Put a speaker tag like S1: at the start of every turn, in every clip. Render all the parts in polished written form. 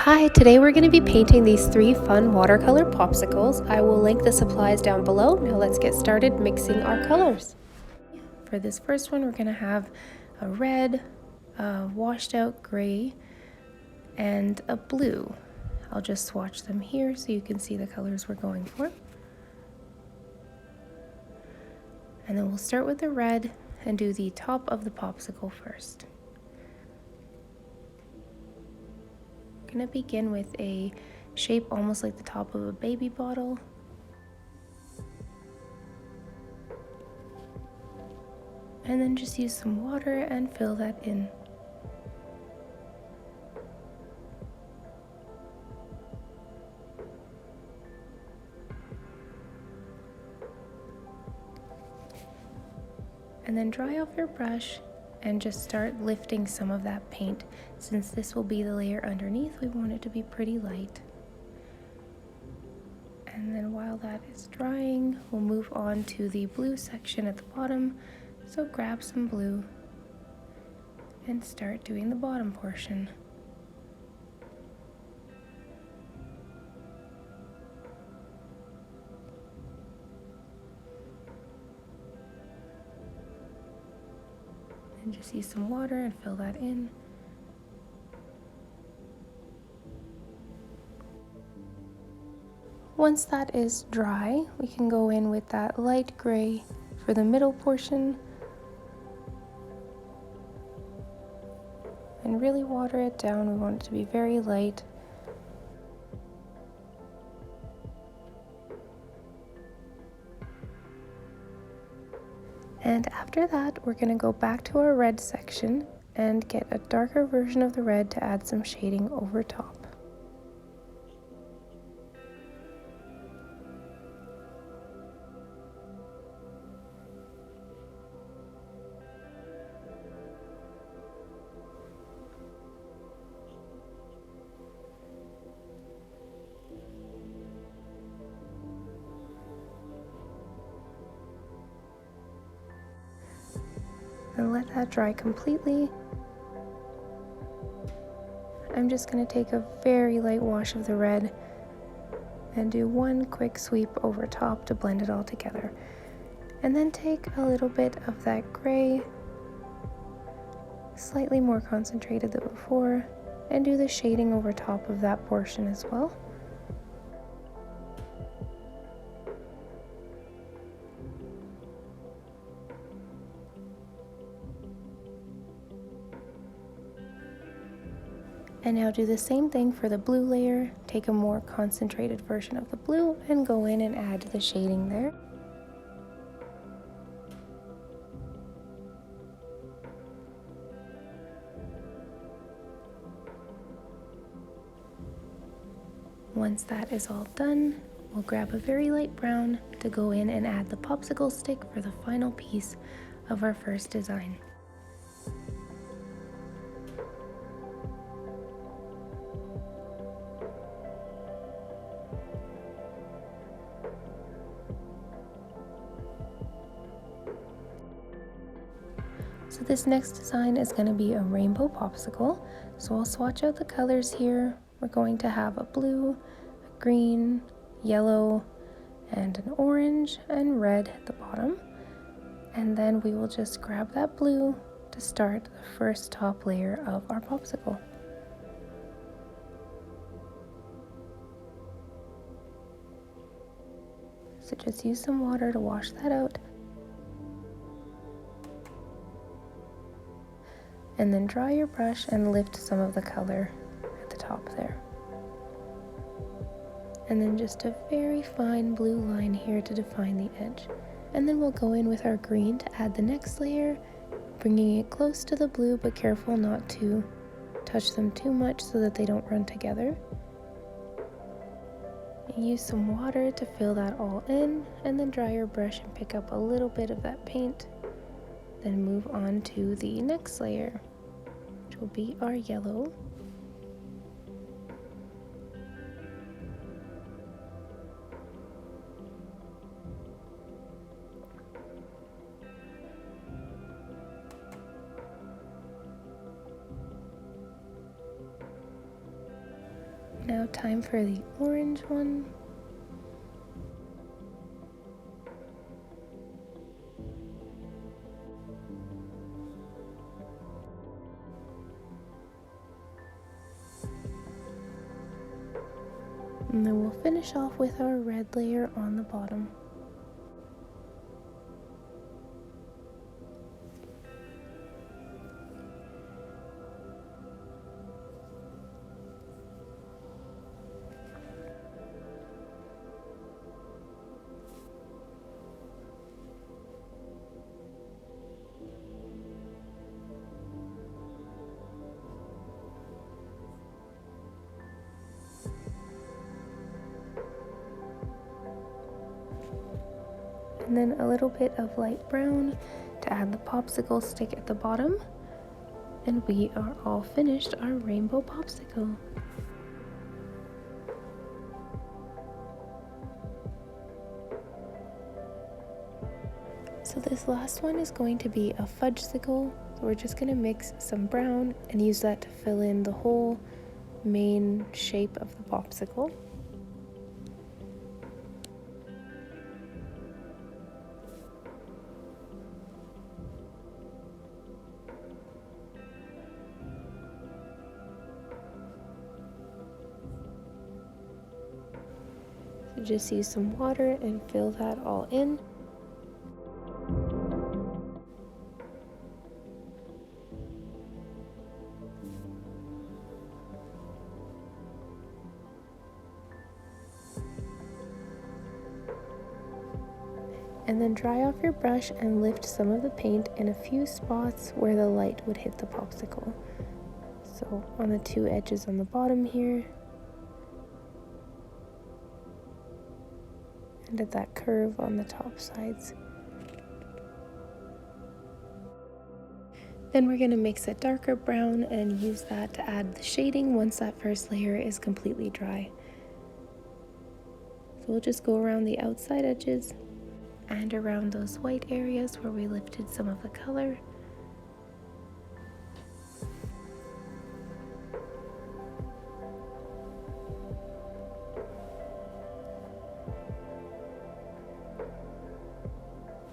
S1: Hi, today we're going to be painting these 3 fun watercolor popsicles. I will link the supplies down below. Now let's get started mixing our colors. For this first one, we're going to have a red, a washed out gray, and a blue. I'll just swatch them here so you can see the colors we're going for. And then we'll start with the red and do the top of the popsicle first. I'm going to begin with a shape almost like the top of a baby bottle. And then just use some water and fill that in. And then dry off your brush and just start lifting some of that paint. Since this will be the layer underneath, we want it to be pretty light. And then while that is drying, we'll move on to the blue section at the bottom. So grab some blue and start doing the bottom portion. And just use some water and fill that in. Once that is dry, we can go in with that light gray for the middle portion and really water it down. We want it to be very light. And after that, we're going to go back to our red section and get a darker version of the red to add some shading over top. And let that dry completely. I'm just going to take a very light wash of the red and do one quick sweep over top to blend it all together. And then take a little bit of that gray, slightly more concentrated than before, and do the shading over top of that portion as well. And now do the same thing for the blue layer. Take a more concentrated version of the blue and go in and add the shading there. Once that is all done, we'll grab a very light brown to go in and add the popsicle stick for the final piece of our first design. So this next design is going to be a rainbow popsicle. So I'll swatch out the colors here. We're going to have a blue, a green, yellow, and an orange and red at the bottom. And then we will just grab that blue to start the first top layer of our popsicle. So just use some water to wash that out. And then dry your brush and lift some of the color at the top there. And then just a very fine blue line here to define the edge. And then we'll go in with our green to add the next layer, bringing it close to the blue, but careful not to touch them too much so that they don't run together. Use some water to fill that all in, and then dry your brush and pick up a little bit of that paint. Then move on to the next layer, which will be our yellow. Now time for the orange one. And then we'll finish off with our red layer on the bottom. And then a little bit of light brown to add the popsicle stick at the bottom. And we are all finished our rainbow popsicle. So this last one is going to be a fudgesicle. So we're just going to mix some brown and use that to fill in the whole main shape of the popsicle. So just use some water and fill that all in. And then dry off your brush and lift some of the paint in a few spots where the light would hit the popsicle. So on the two edges on the bottom here, and at that curve on the top sides. Then we're going to mix a darker brown and use that to add the shading once that first layer is completely dry. So we'll just go around the outside edges and around those white areas where we lifted some of the color.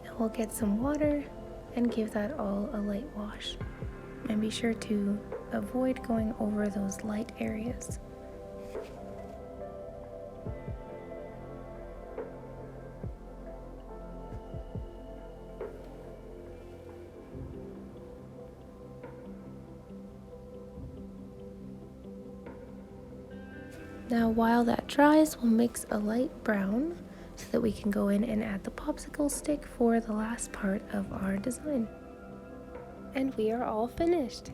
S1: And we'll get some water and give that all a light wash. And be sure to avoid going over those light areas. Now while that dries, we'll mix a light brown so that we can go in and add the popsicle stick for the last part of our design. And we are all finished.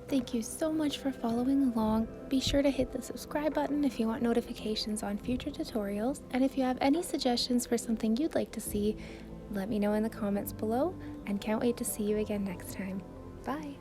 S1: Thank you so much for following along. Be sure to hit the subscribe button if you want notifications on future tutorials. And if you have any suggestions for something you'd like to see, let me know in the comments below, and can't wait to see you again next time. Bye!